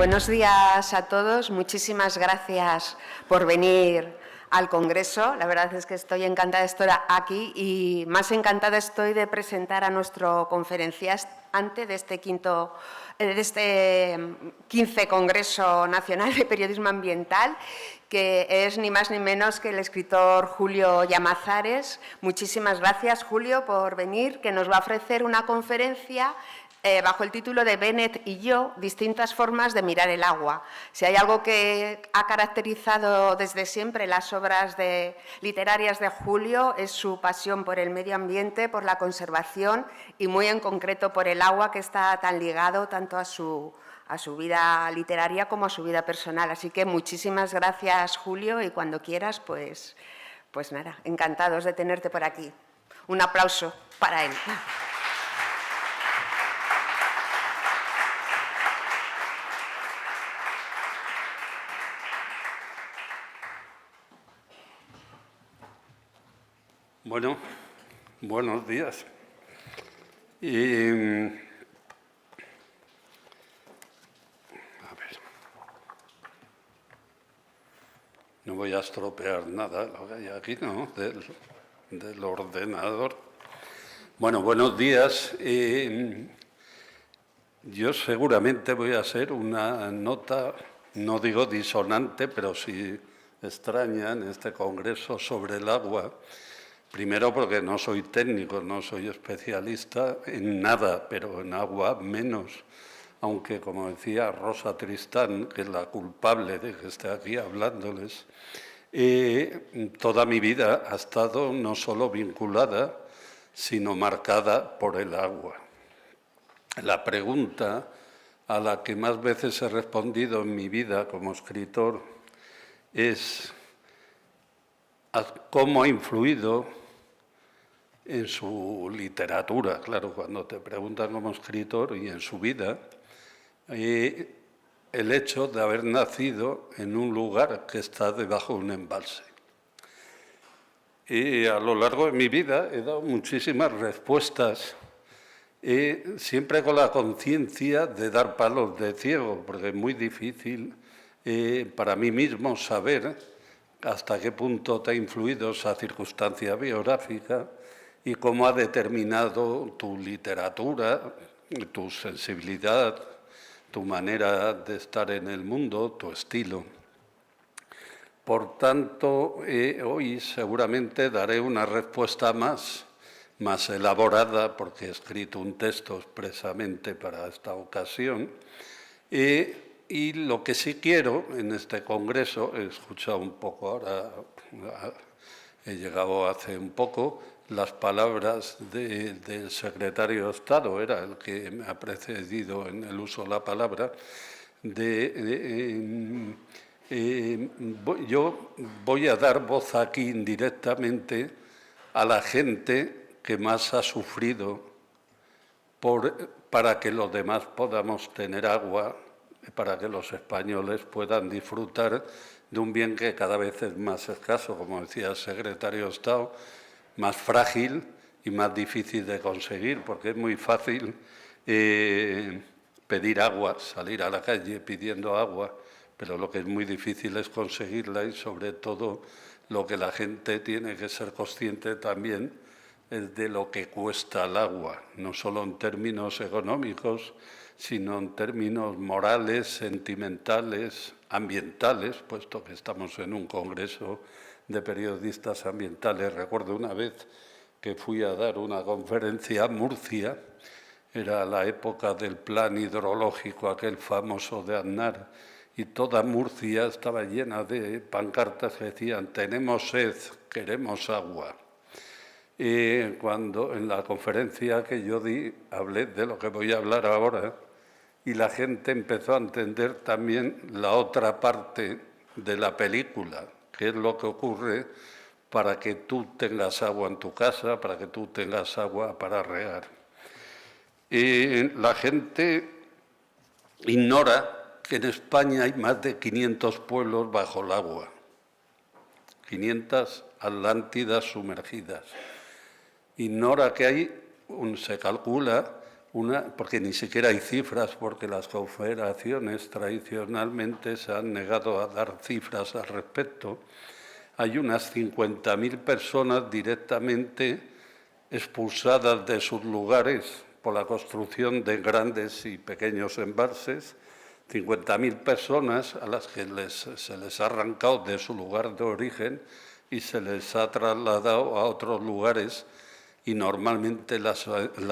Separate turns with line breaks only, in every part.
Buenos días a todos. Muchísimas gracias por venir al Congreso. La verdad es que estoy encantada de estar aquí y más encantada estoy de presentar a nuestro conferenciante de este 15 Congreso Nacional de Periodismo Ambiental, que es ni más ni menos que el escritor Julio Llamazares. Muchísimas gracias, Julio, por venir, que nos va a ofrecer una conferencia bajo el título de Bennett y yo, distintas formas de mirar el agua. Si hay algo que ha caracterizado desde siempre las obras literarias de Julio es su pasión por el medio ambiente, por la conservación y muy en concreto por el agua, que está tan ligado tanto a su vida literaria como a su vida personal. Así que muchísimas gracias, Julio, y cuando quieras, pues nada, encantados de tenerte por aquí. Un aplauso para él.
Bueno, buenos días. A ver, no voy a estropear nada lo que hay aquí, ¿no? Del ordenador. Bueno, buenos días. Yo seguramente voy a hacer una nota, no digo disonante, pero sí extraña en este congreso sobre el agua. Primero porque no soy técnico, no soy especialista en nada, pero en agua menos. Aunque, como decía Rosa Tristán, que es la culpable de que esté aquí hablándoles, toda mi vida ha estado no solo vinculada, sino marcada por el agua. La pregunta a la que más veces he respondido en mi vida como escritor es cómo ha influido en su literatura, claro, cuando te preguntan como escritor, y en su vida, el hecho de haber nacido en un lugar que está debajo de un embalse. Y a lo largo de mi vida he dado muchísimas respuestas, siempre con la conciencia de dar palos de ciego, porque es muy difícil para mí mismo saber hasta qué punto te ha influido esa circunstancia biográfica y cómo ha determinado tu literatura, tu sensibilidad, tu manera de estar en el mundo, tu estilo. Por tanto, hoy seguramente daré una respuesta más elaborada, porque he escrito un texto expresamente para esta ocasión. Y lo que sí quiero en este congreso, he escuchado un poco ahora, he llegado hace un poco, las palabras del secretario de Estado, era el que me ha precedido en el uso de la palabra, yo voy a dar voz aquí indirectamente a la gente que más ha sufrido para que los demás podamos tener agua, para que los españoles puedan disfrutar de un bien que cada vez es más escaso, como decía el secretario de Estado, más frágil y más difícil de conseguir, porque es muy fácil pedir agua, salir a la calle pidiendo agua, pero lo que es muy difícil es conseguirla, y sobre todo lo que la gente tiene que ser consciente también es de lo que cuesta el agua, no solo en términos económicos, sino en términos morales, sentimentales, ambientales, puesto que estamos en un congreso de periodistas ambientales. Recuerdo una vez que fui a dar una conferencia a Murcia, era la época del plan hidrológico, aquel famoso de Aznar, y toda Murcia estaba llena de pancartas que decían: tenemos sed, queremos agua. Y cuando en la conferencia que yo di hablé de lo que voy a hablar ahora, y la gente empezó a entender también la otra parte de la película, que es lo que ocurre para que tú tengas agua en tu casa, para que tú tengas agua para regar. Y la gente ignora que en España hay más de 500 pueblos bajo el agua, 500 Atlántidas sumergidas. Ignora que se calcula porque ni siquiera hay cifras, porque las confederaciones tradicionalmente se han negado a dar cifras al respecto. Hay unas 50.000 personas directamente expulsadas de sus lugares por la construcción de grandes y pequeños embalses, 50.000 personas a las que se les ha arrancado de su lugar de origen y se les ha trasladado a otros lugares, y normalmente la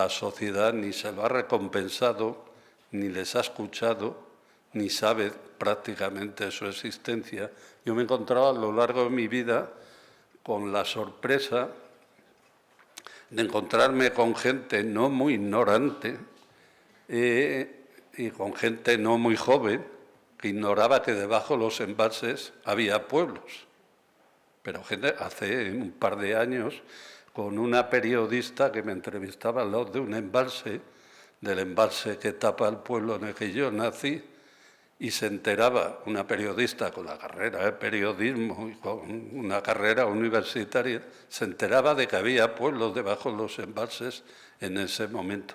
sociedad ni se lo ha recompensado, ni les ha escuchado, ni sabe prácticamente su existencia. Yo me he encontrado a lo largo de mi vida con la sorpresa de encontrarme con gente no muy ignorante y con gente no muy joven que ignoraba que debajo de los embalses había pueblos. Pero gente, hace un par de años, con una periodista que me entrevistaba al lado de un embalse, del embalse que tapa el pueblo en el que yo nací, y se enteraba, una periodista con la carrera de periodismo y con una carrera universitaria, se enteraba de que había pueblos debajo de los embalses en ese momento.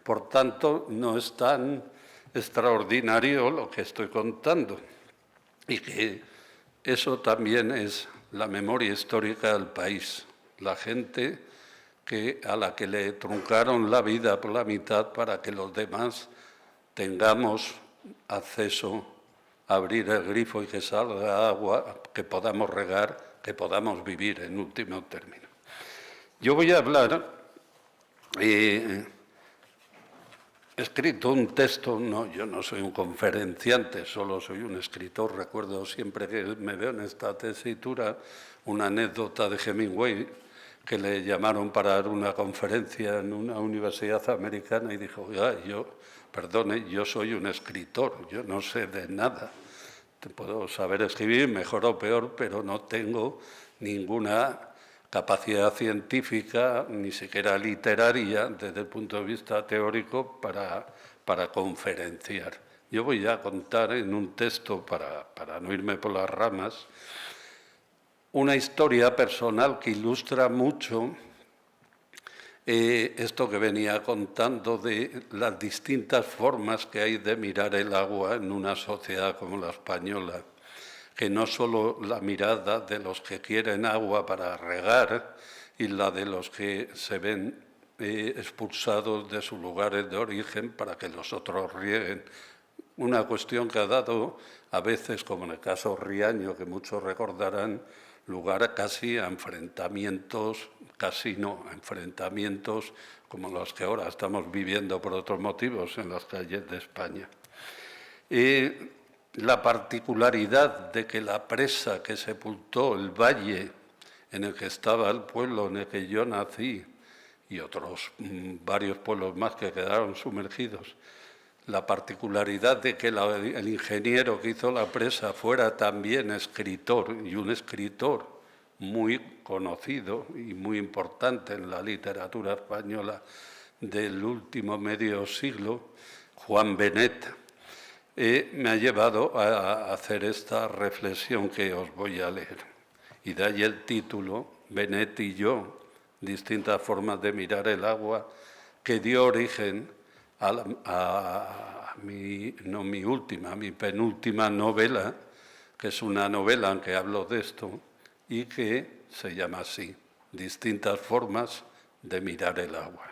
Por tanto, no es tan extraordinario lo que estoy contando, y que eso también es la memoria histórica del país. La gente a la que le truncaron la vida por la mitad para que los demás tengamos acceso a abrir el grifo y que salga agua, que podamos regar, que podamos vivir en último término. Yo voy a hablar, he escrito un texto, yo no soy un conferenciante, solo soy un escritor. Recuerdo siempre que me veo en esta tesitura una anécdota de Hemingway, que le llamaron para dar una conferencia en una universidad americana y dijo: perdone, yo soy un escritor, yo no sé de nada. Te puedo saber escribir mejor o peor, pero no tengo ninguna capacidad científica, ni siquiera literaria, desde el punto de vista teórico, para conferenciar. Yo voy a contar en un texto, para no irme por las ramas, una historia personal que ilustra mucho esto que venía contando de las distintas formas que hay de mirar el agua en una sociedad como la española, que no solo la mirada de los que quieren agua para regar y la de los que se ven expulsados de sus lugares de origen para que los otros rieguen. Una cuestión que ha dado a veces, como en el caso Riaño, que muchos recordarán, lugar casi a enfrentamientos, enfrentamientos como los que ahora estamos viviendo por otros motivos en las calles de España. La particularidad de que la presa que sepultó el valle en el que estaba el pueblo en el que yo nací y otros varios pueblos más que quedaron sumergidos, la particularidad de que el ingeniero que hizo la presa fuera también escritor, y un escritor muy conocido y muy importante en la literatura española del último medio siglo, Juan Benet, me ha llevado a hacer esta reflexión que os voy a leer. Y de ahí el título, Benet y yo, distintas formas de mirar el agua, que dio origen a mi penúltima novela, que es una novela en que hablo de esto y que se llama así, Distintas formas de mirar el agua.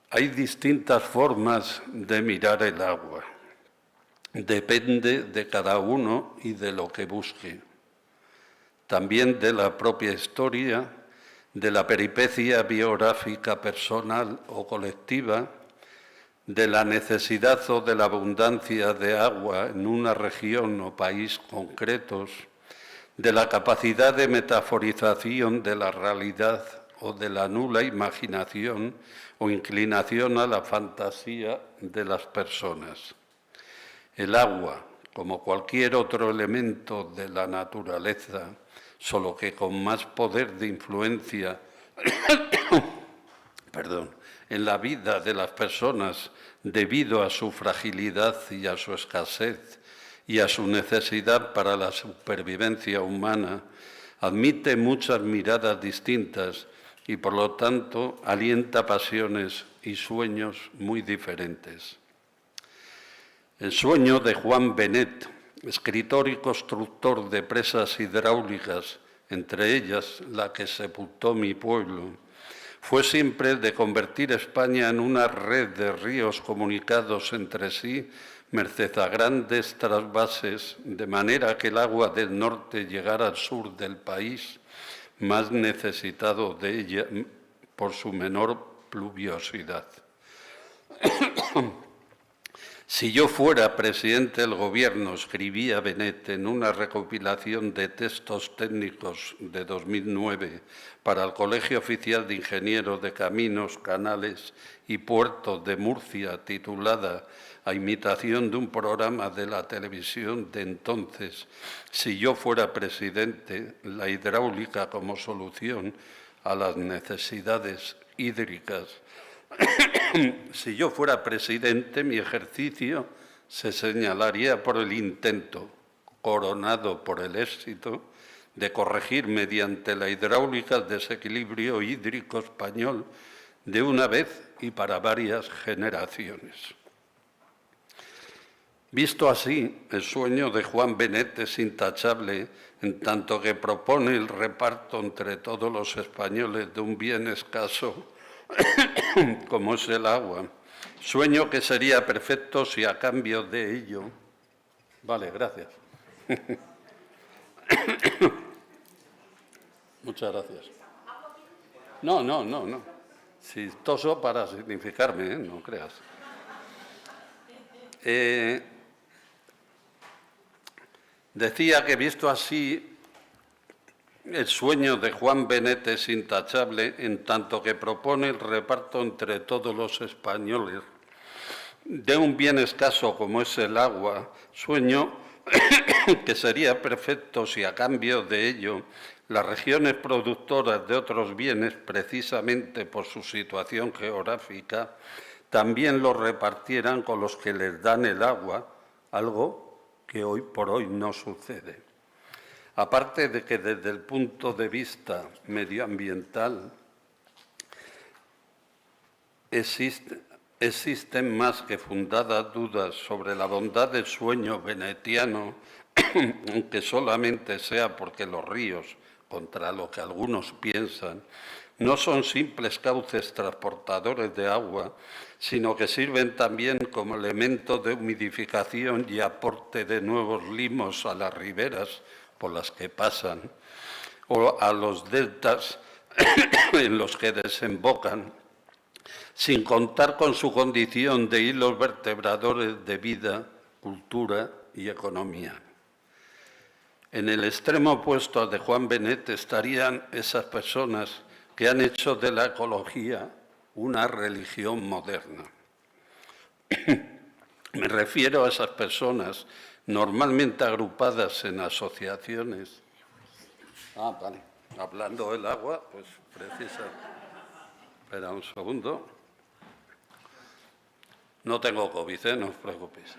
Hay distintas formas de mirar el agua. Depende de cada uno y de lo que busque. También de la propia historia, de la peripecia biográfica personal o colectiva, de la necesidad o de la abundancia de agua en una región o país concretos, de la capacidad de metaforización de la realidad o de la nula imaginación o inclinación a la fantasía de las personas. El agua, como cualquier otro elemento de la naturaleza, solo que con más poder de influencia en la vida de las personas debido a su fragilidad y a su escasez y a su necesidad para la supervivencia humana, admite muchas miradas distintas y, por lo tanto, alienta pasiones y sueños muy diferentes. El sueño de Juan Benet, escritor y constructor de presas hidráulicas, entre ellas la que sepultó mi pueblo, fue siempre el de convertir España en una red de ríos comunicados entre sí, merced a grandes trasvases, de manera que el agua del norte llegara al sur del país, más necesitado de ella por su menor pluviosidad. Si yo fuera presidente del Gobierno, escribía Benet en una recopilación de textos técnicos de 2009 para el Colegio Oficial de Ingenieros de Caminos, Canales y Puertos de Murcia, titulada a imitación de un programa de la televisión de entonces, si yo fuera presidente, la hidráulica como solución a las necesidades hídricas. Si yo fuera presidente, mi ejercicio se señalaría por el intento, coronado por el éxito, de corregir mediante la hidráulica el desequilibrio hídrico español de una vez y para varias generaciones. Visto así, el sueño de Juan Benet es intachable en tanto que propone el reparto entre todos los españoles de un bien escaso como es el agua, sueño que sería perfecto si a cambio de ello... Vale, gracias. Muchas gracias. No. Si toso para significarme, no creas. Decía que visto así, el sueño de Juan Benet es intachable en tanto que propone el reparto entre todos los españoles de un bien escaso como es el agua, sueño que sería perfecto si a cambio de ello las regiones productoras de otros bienes, precisamente por su situación geográfica, también lo repartieran con los que les dan el agua, algo que hoy por hoy no sucede. Aparte de que desde el punto de vista medioambiental existen más que fundadas dudas sobre la bondad del sueño benetiano, aunque solamente sea porque los ríos, contra lo que algunos piensan, no son simples cauces transportadores de agua, sino que sirven también como elemento de humidificación y aporte de nuevos limos a las riberas por las que pasan, o a los deltas en los que desembocan, sin contar con su condición de hilos vertebradores de vida, cultura y economía. En el extremo opuesto al de Juan Benet estarían esas personas que han hecho de la ecología una religión moderna. Me refiero a esas personas normalmente agrupadas en asociaciones. Vale. Hablando del agua, pues precisa. Espera un segundo. No tengo COVID, no os preocupéis.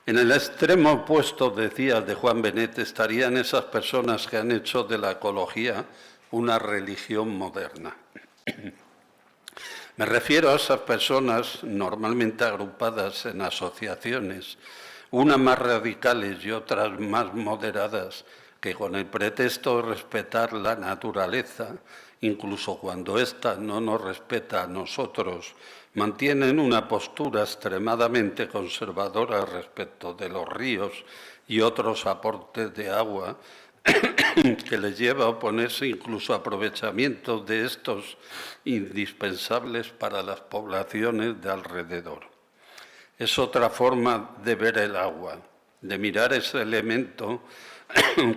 En el extremo opuesto, decía de Juan Benet, estarían esas personas que han hecho de la ecología una religión moderna. Me refiero a esas personas normalmente agrupadas en asociaciones, unas más radicales y otras más moderadas, que con el pretexto de respetar la naturaleza, incluso cuando ésta no nos respeta a nosotros, mantienen una postura extremadamente conservadora respecto de los ríos y otros aportes de agua, que les lleva a oponerse incluso a aprovechamientos de estos indispensables para las poblaciones de alrededor. Es otra forma de ver el agua, de mirar ese elemento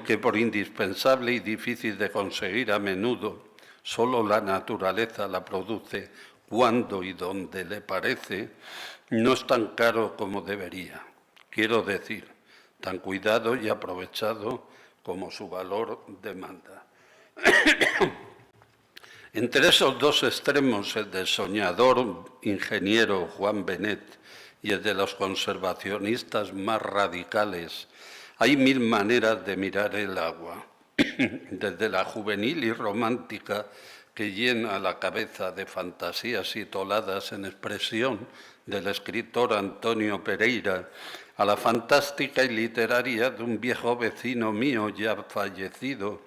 que por indispensable y difícil de conseguir a menudo, solo la naturaleza la produce cuando y donde le parece, no es tan caro como debería. Quiero decir, tan cuidado y aprovechado como su valor demanda. Entre esos dos extremos, el del soñador ingeniero Juan Benet y el de los conservacionistas más radicales. Hay mil maneras de mirar el agua, desde la juvenil y romántica que llena la cabeza de fantasías y toladas en expresión del escritor Antonio Pereira, a la fantástica y literaria de un viejo vecino mío ya fallecido,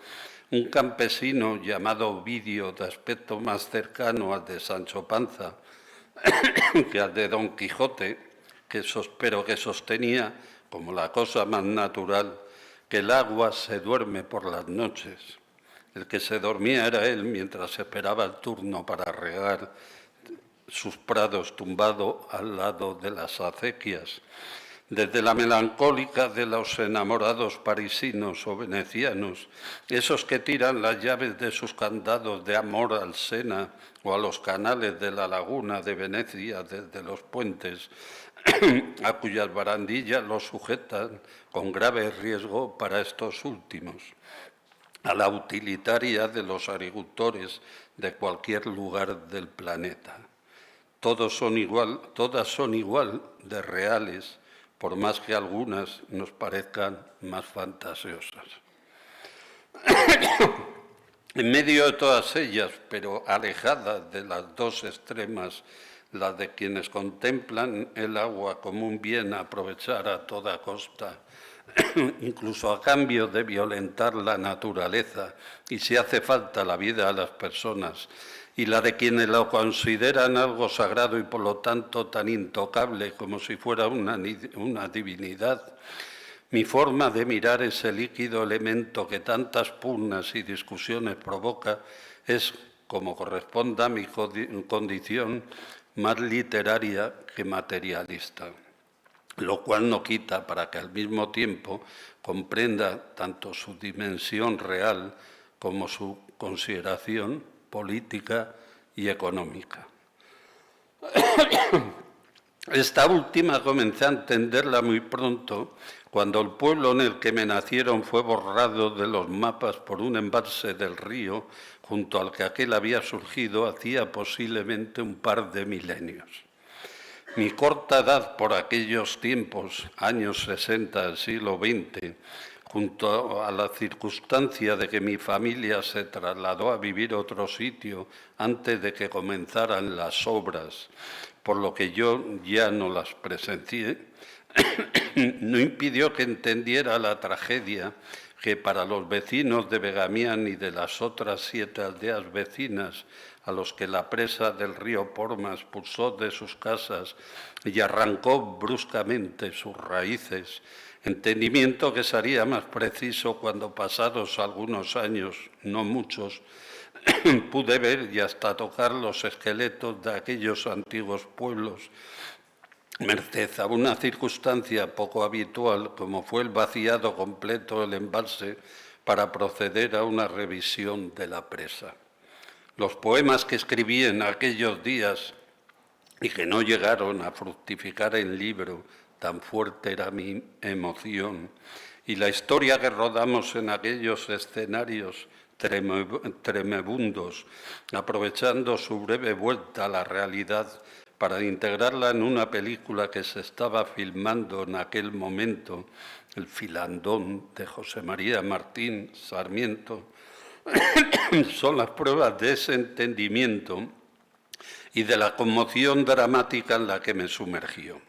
un campesino llamado Ovidio, de aspecto más cercano al de Sancho Panza que al de Don Quijote, pero que sostenía, como la cosa más natural, que el agua se duerme por las noches. El que se dormía era él mientras esperaba el turno para regar sus prados tumbado al lado de las acequias. Desde la melancólica de los enamorados parisinos o venecianos, esos que tiran las llaves de sus candados de amor al Sena o a los canales de la laguna de Venecia desde los puentes, a cuyas barandillas los sujetan con grave riesgo para estos últimos, a la utilitaria de los agricultores de cualquier lugar del planeta. Todas son igual de reales, por más que algunas nos parezcan más fantasiosas. En medio de todas ellas, pero alejadas de las dos extremas, la de quienes contemplan el agua como un bien a aprovechar a toda costa, incluso a cambio de violentar la naturaleza y si hace falta la vida a las personas, y la de quienes lo consideran algo sagrado y por lo tanto tan intocable como si fuera una divinidad. Mi forma de mirar ese líquido elemento que tantas pugnas y discusiones provoca es, como corresponde a mi condición, más literaria que materialista, lo cual no quita para que al mismo tiempo comprenda tanto su dimensión real como su consideración política y económica. Esta última comencé a entenderla muy pronto, cuando el pueblo en el que me nacieron fue borrado de los mapas por un embalse del río, junto al que aquel había surgido hacía posiblemente un par de milenios. Mi corta edad por aquellos tiempos, años 60 del siglo XX, junto a la circunstancia de que mi familia se trasladó a vivir a otro sitio antes de que comenzaran las obras, por lo que yo ya no las presencié, no impidió que entendiera la tragedia que para los vecinos de Begamián y de las otras 7 aldeas vecinas a los que la presa del río Porma expulsó de sus casas y arrancó bruscamente sus raíces, entendimiento que sería más preciso cuando pasados algunos años, no muchos, pude ver y hasta tocar los esqueletos de aquellos antiguos pueblos, merced a una circunstancia poco habitual como fue el vaciado completo del embalse para proceder a una revisión de la presa. Los poemas que escribí en aquellos días y que no llegaron a fructificar en libro, tan fuerte era mi emoción, y la historia que rodamos en aquellos escenarios tremebundos, aprovechando su breve vuelta a la realidad para integrarla en una película que se estaba filmando en aquel momento, El Filandón, de José María Martín Sarmiento, son las pruebas de ese entendimiento y de la conmoción dramática en la que me sumergió.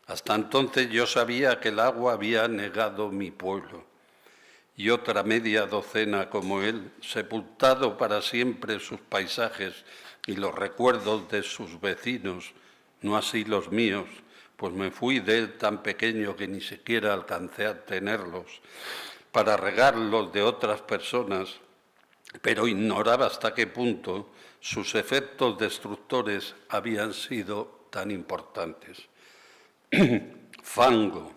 Hasta entonces yo sabía que el agua había anegado mi pueblo y otra media docena como él, sepultado para siempre sus paisajes y los recuerdos de sus vecinos, no así los míos, pues me fui de él tan pequeño que ni siquiera alcancé a tenerlos, para regarlos de otras personas, pero ignoraba hasta qué punto sus efectos destructores habían sido tan importantes. Fango,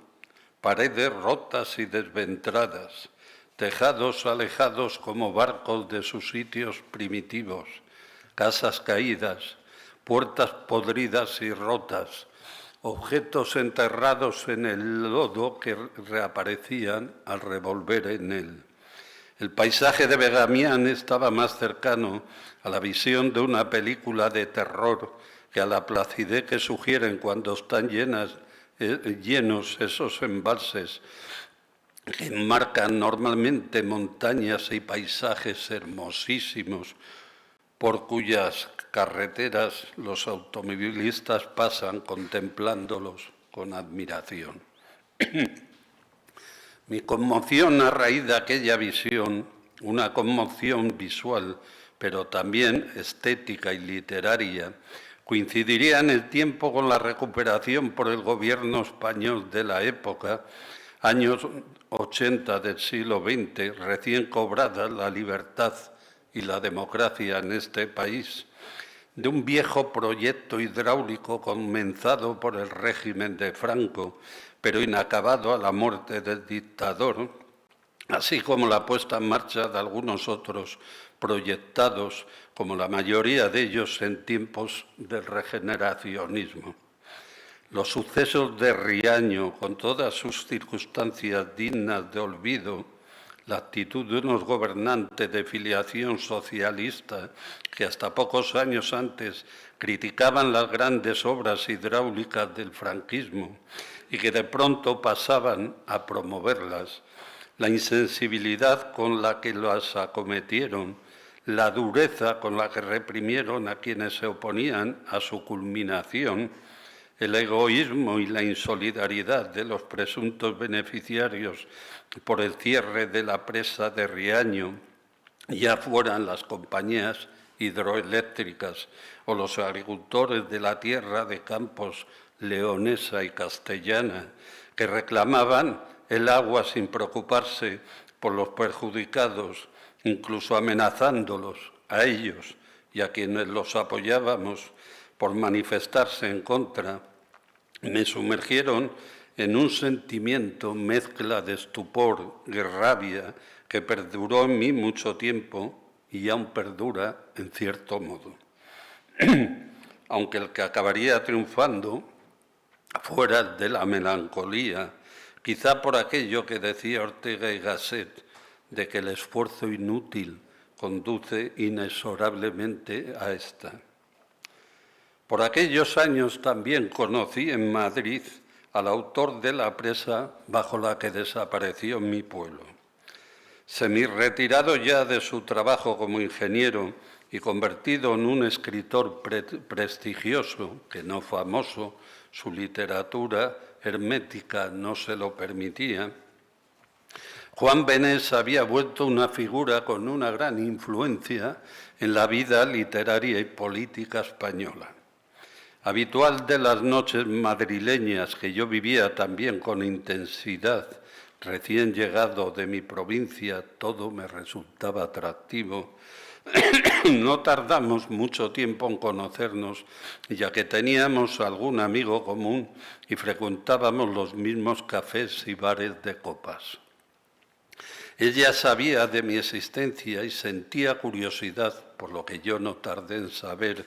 paredes rotas y desventradas, tejados alejados como barcos de sus sitios primitivos, casas caídas, puertas podridas y rotas, objetos enterrados en el lodo que reaparecían al revolver en él. El paisaje de Begamián estaba más cercano a la visión de una película de terror que a la placidez que sugieren cuando están llenos esos embalses que enmarcan normalmente montañas y paisajes hermosísimos por cuyas carreteras los automovilistas pasan contemplándolos con admiración. Mi conmoción a raíz de aquella visión, una conmoción visual, pero también estética y literaria, coincidiría en el tiempo con la recuperación por el gobierno español de la época, años 80 del siglo XX, recién cobrada la libertad y la democracia en este país, de un viejo proyecto hidráulico comenzado por el régimen de Franco, pero inacabado a la muerte del dictador, así como la puesta en marcha de algunos otros proyectados, como la mayoría de ellos en tiempos del regeneracionismo. Los sucesos de Riaño, con todas sus circunstancias dignas de olvido, la actitud de unos gobernantes de filiación socialista que hasta pocos años antes criticaban las grandes obras hidráulicas del franquismo y que de pronto pasaban a promoverlas, la insensibilidad con la que las acometieron, la dureza con la que reprimieron a quienes se oponían a su culminación, el egoísmo y la insolidaridad de los presuntos beneficiarios por el cierre de la presa de Riaño, ya fueran las compañías hidroeléctricas o los agricultores de la tierra de campos leonesa y castellana, que reclamaban el agua sin preocuparse por los perjudicados, incluso amenazándolos a ellos y a quienes los apoyábamos por manifestarse en contra, me sumergieron en un sentimiento mezcla de estupor y rabia que perduró en mí mucho tiempo y aún perdura en cierto modo. Aunque el que acabaría triunfando fuera de la melancolía, quizá por aquello que decía Ortega y Gasset, de que el esfuerzo inútil conduce inexorablemente a esta. Por aquellos años también conocí en Madrid al autor de la presa bajo la que desapareció mi pueblo. Semi-retirado ya de su trabajo como ingeniero y convertido en un escritor prestigioso, que no famoso, su literatura hermética no se lo permitía, Juan Benet se había vuelto una figura con una gran influencia en la vida literaria y política española. Habitual de las noches madrileñas que yo vivía también con intensidad, recién llegado de mi provincia, todo me resultaba atractivo. No tardamos mucho tiempo en conocernos, ya que teníamos algún amigo común y frecuentábamos los mismos cafés y bares de copas. Ella sabía de mi existencia y sentía curiosidad, por lo que yo no tardé en saber,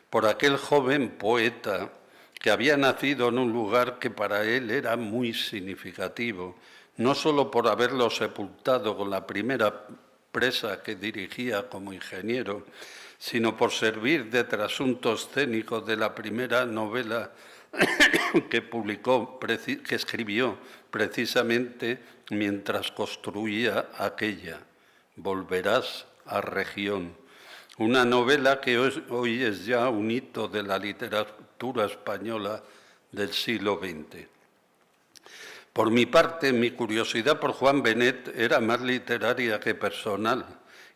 por aquel joven poeta que había nacido en un lugar que para él era muy significativo, no solo por haberlo sepultado con la primera presa que dirigía como ingeniero, sino por servir de trasunto escénico de la primera novela que escribió precisamente mientras construía aquella, Volverás a Región, una novela que hoy es ya un hito de la literatura española del siglo XX. Por mi parte, mi curiosidad por Juan Benet era más literaria que personal,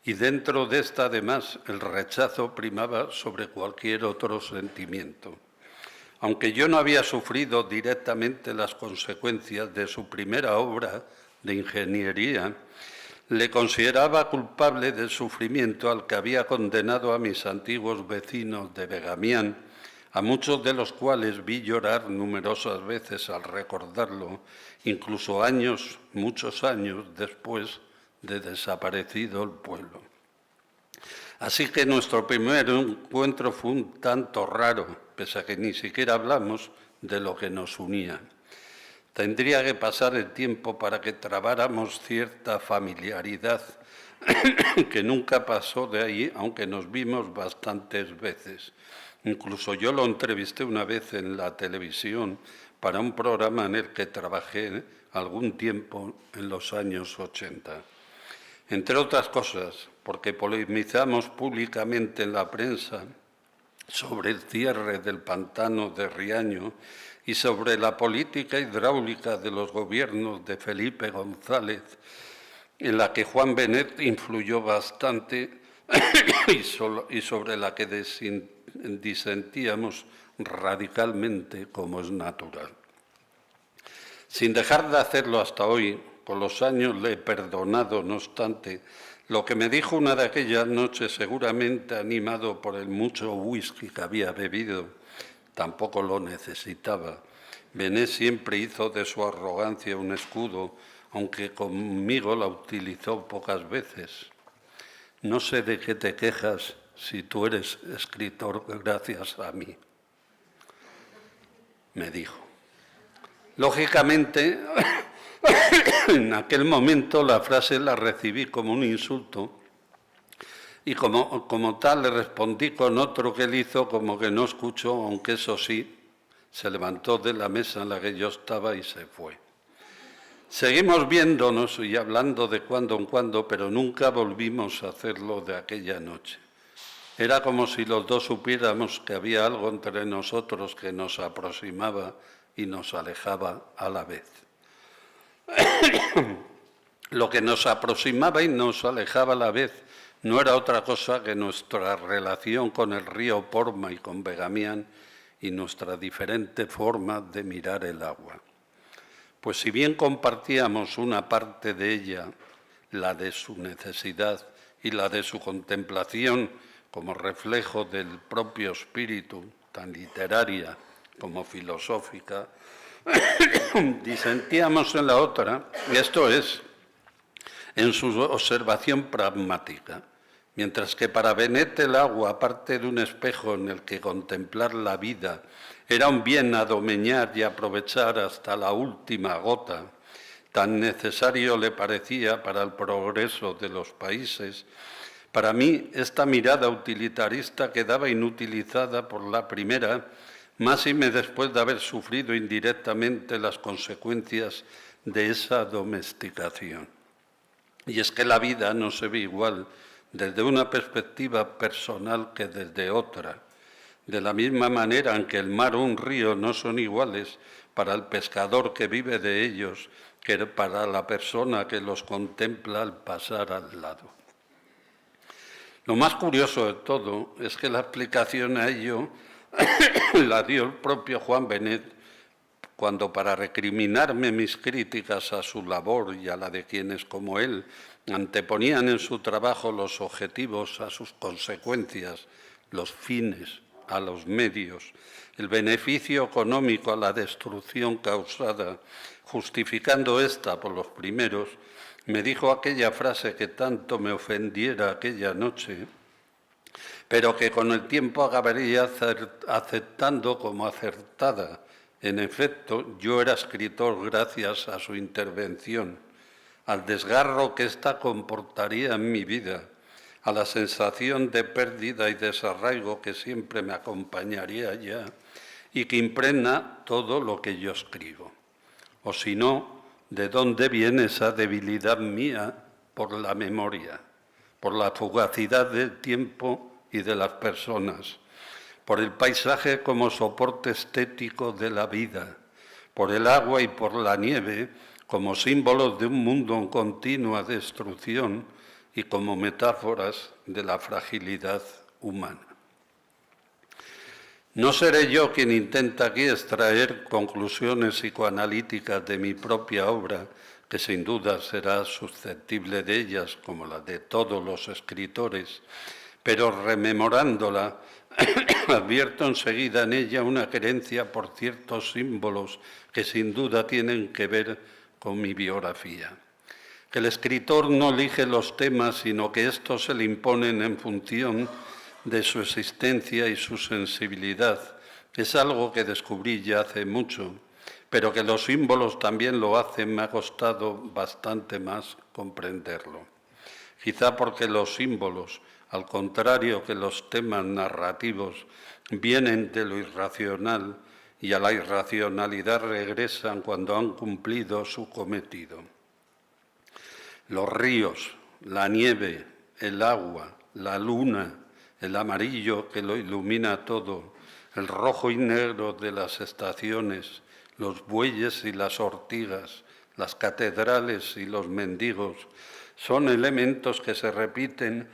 y dentro de esta, además, el rechazo primaba sobre cualquier otro sentimiento. Aunque yo no había sufrido directamente las consecuencias de su primera obra de ingeniería, le consideraba culpable del sufrimiento al que había condenado a mis antiguos vecinos de Begamián, a muchos de los cuales vi llorar numerosas veces al recordarlo, incluso muchos años después de desaparecido el pueblo. Así que nuestro primer encuentro fue un tanto raro, pese a que ni siquiera hablamos de lo que nos unía. Tendría que pasar el tiempo para que trabáramos cierta familiaridad que nunca pasó de ahí, aunque nos vimos bastantes veces. Incluso yo lo entrevisté una vez en la televisión para un programa en el que trabajé algún tiempo en los años 80. Entre otras cosas, porque polemizamos públicamente en la prensa sobre el cierre del pantano de Riaño y sobre la política hidráulica de los gobiernos de Felipe González, en la que Juan Benet influyó bastante y sobre la que disentíamos radicalmente, como es natural. Sin dejar de hacerlo hasta hoy, con los años le he perdonado, no obstante, lo que me dijo una de aquellas noches, seguramente animado por el mucho whisky que había bebido. Tampoco lo necesitaba. Benet siempre hizo de su arrogancia un escudo, aunque conmigo la utilizó pocas veces. No sé de qué te quejas si tú eres escritor gracias a mí, me dijo. Lógicamente, en aquel momento la frase la recibí como un insulto y como tal le respondí con otro que él hizo como que no escuchó, aunque eso sí, se levantó de la mesa en la que yo estaba y se fue. Seguimos viéndonos y hablando de cuando en cuando, pero nunca volvimos a hacerlo de aquella noche. Era como si los dos supiéramos que había algo entre nosotros que nos aproximaba y nos alejaba a la vez. Lo que nos aproximaba y nos alejaba a la vez no era otra cosa que nuestra relación con el río Porma y con Begamián y nuestra diferente forma de mirar el agua. Pues si bien compartíamos una parte de ella, la de su necesidad y la de su contemplación como reflejo del propio espíritu, tan literaria como filosófica, disentíamos en la otra, y esto es, en su observación pragmática. Mientras que para Benet el agua, aparte de un espejo en el que contemplar la vida, era un bien a domeñar y aprovechar hasta la última gota, tan necesario le parecía para el progreso de los países, para mí esta mirada utilitarista quedaba inutilizada por la primera, máxime después de haber sufrido indirectamente las consecuencias de esa domesticación. Y es que la vida no se ve igual desde una perspectiva personal que desde otra. De la misma manera en que el mar o un río no son iguales para el pescador que vive de ellos que para la persona que los contempla al pasar al lado. Lo más curioso de todo es que la explicación a ello la dio el propio Juan Benet cuando, para recriminarme mis críticas a su labor y a la de quienes como él anteponían en su trabajo los objetivos a sus consecuencias, los fines a los medios, el beneficio económico a la destrucción causada, justificando esta por los primeros, me dijo aquella frase que tanto me ofendiera aquella noche, pero que con el tiempo acabaría aceptando como acertada. En efecto, yo era escritor gracias a su intervención, al desgarro que ésta comportaría en mi vida, a la sensación de pérdida y desarraigo que siempre me acompañaría ya y que impregna todo lo que yo escribo. O si no, ¿de dónde viene esa debilidad mía por la memoria, por la fugacidad del tiempo y de las personas, por el paisaje como soporte estético de la vida, por el agua y por la nieve como símbolos de un mundo en continua destrucción y como metáforas de la fragilidad humana? No seré yo quien intenta aquí extraer conclusiones psicoanalíticas de mi propia obra, que sin duda será susceptible de ellas, como la de todos los escritores, pero rememorándola, advierto enseguida en ella una querencia por ciertos símbolos que sin duda tienen que ver con mi biografía. Que el escritor no elige los temas, sino que estos se le imponen en función de su existencia y su sensibilidad. Es algo que descubrí ya hace mucho, pero que los símbolos también lo hacen, me ha costado bastante más comprenderlo. Quizá porque los símbolos, al contrario que los temas narrativos, vienen de lo irracional y a la irracionalidad regresan cuando han cumplido su cometido. Los ríos, la nieve, el agua, la luna, el amarillo que lo ilumina todo, el rojo y negro de las estaciones, los bueyes y las ortigas, las catedrales y los mendigos, son elementos que se repiten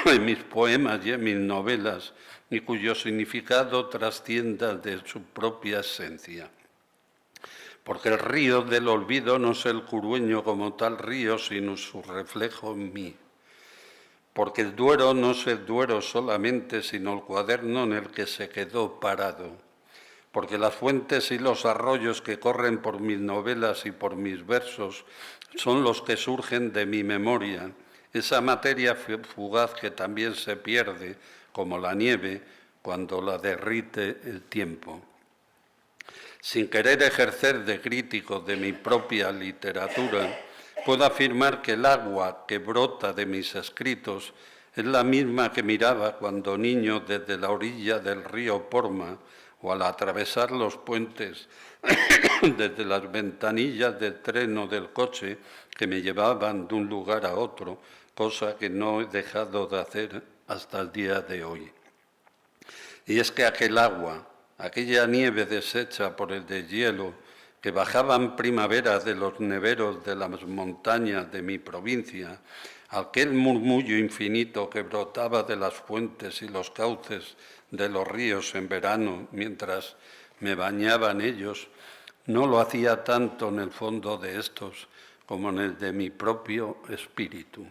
en mis poemas y en mis novelas y cuyo significado trascienda de su propia esencia. Porque el río del olvido no es el Curueño como tal río, sino su reflejo en mí. Porque el Duero no es el Duero solamente, sino el cuaderno en el que se quedó parado. Porque las fuentes y los arroyos que corren por mis novelas y por mis versos son los que surgen de mi memoria, esa materia fugaz que también se pierde, como la nieve, cuando la derrite el tiempo. Sin querer ejercer de crítico de mi propia literatura, puedo afirmar que el agua que brota de mis escritos es la misma que miraba cuando niño desde la orilla del río Porma o al atravesar los puentes desde las ventanillas del tren o del coche que me llevaban de un lugar a otro, cosa que no he dejado de hacer hasta el día de hoy. Y es que aquel agua, aquella nieve deshecha por el deshielo que bajaba en primavera de los neveros de las montañas de mi provincia, aquel murmullo infinito que brotaba de las fuentes y los cauces de los ríos en verano mientras me bañaba en ellos, no lo hacía tanto en el fondo de estos como en el de mi propio espíritu.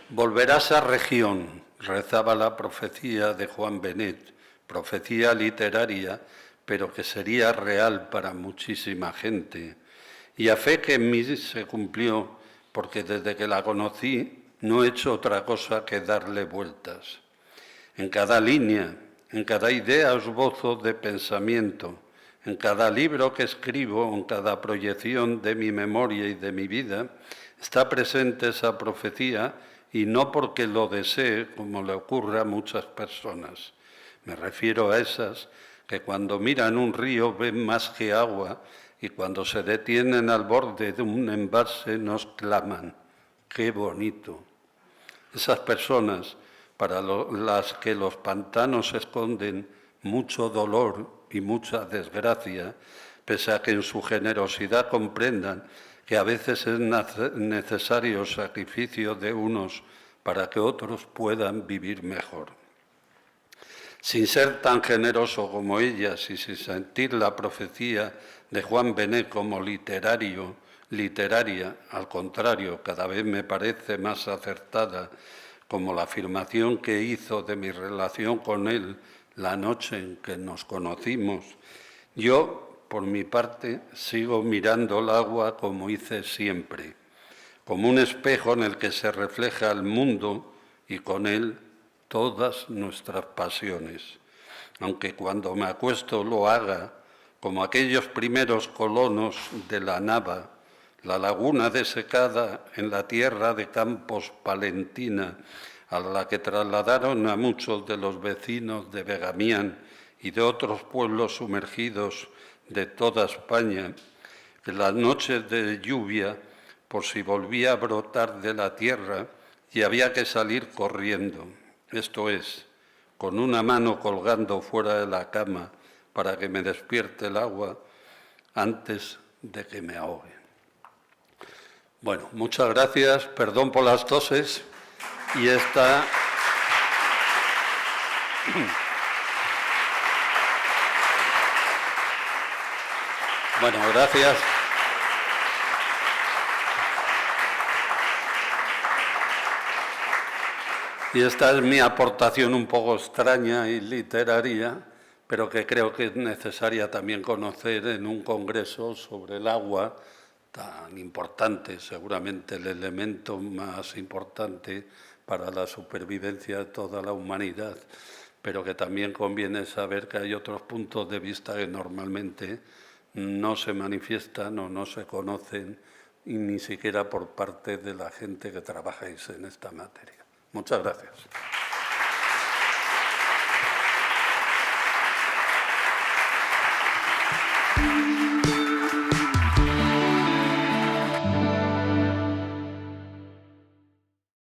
Volverás a región, rezaba la profecía de Juan Benet, profecía literaria, pero que sería real para muchísima gente. Y a fe que en mí se cumplió, porque desde que la conocí no he hecho otra cosa que darle vueltas. En cada línea, en cada idea esbozo de pensamiento, en cada libro que escribo, en cada proyección de mi memoria y de mi vida, está presente esa profecía, y no porque lo desee, como le ocurre a muchas personas. Me refiero a esas que cuando miran un río ven más que agua y cuando se detienen al borde de un embalse nos claman, ¡qué bonito! Esas personas para las que los pantanos esconden mucho dolor y mucha desgracia, pese a que en su generosidad comprendan que a veces es necesario sacrificio de unos para que otros puedan vivir mejor. Sin ser tan generoso como ellas y sin sentir la profecía de Juan Benet como literaria, al contrario, cada vez me parece más acertada, como la afirmación que hizo de mi relación con él la noche en que nos conocimos. Yo, por mi parte, sigo mirando el agua como hice siempre, como un espejo en el que se refleja el mundo y con él todas nuestras pasiones. Aunque cuando me acuesto lo haga, como aquellos primeros colonos de la Nava, la laguna desecada en la tierra de Campos Palentina, a la que trasladaron a muchos de los vecinos de Begamián y de otros pueblos sumergidos de toda España, en las noches de lluvia, por si volvía a brotar de la tierra y había que salir corriendo, esto es, con una mano colgando fuera de la cama para que me despierte el agua antes de que me ahogue. Bueno, muchas gracias, perdón por las toses y esta... Bueno, gracias. Y esta es mi aportación un poco extraña y literaria, pero que creo que es necesaria también conocer en un congreso sobre el agua tan importante, seguramente el elemento más importante para la supervivencia de toda la humanidad, pero que también conviene saber que hay otros puntos de vista que normalmente no se manifiestan o no se conocen, y ni siquiera por parte de la gente que trabajáis en esta materia. Muchas gracias.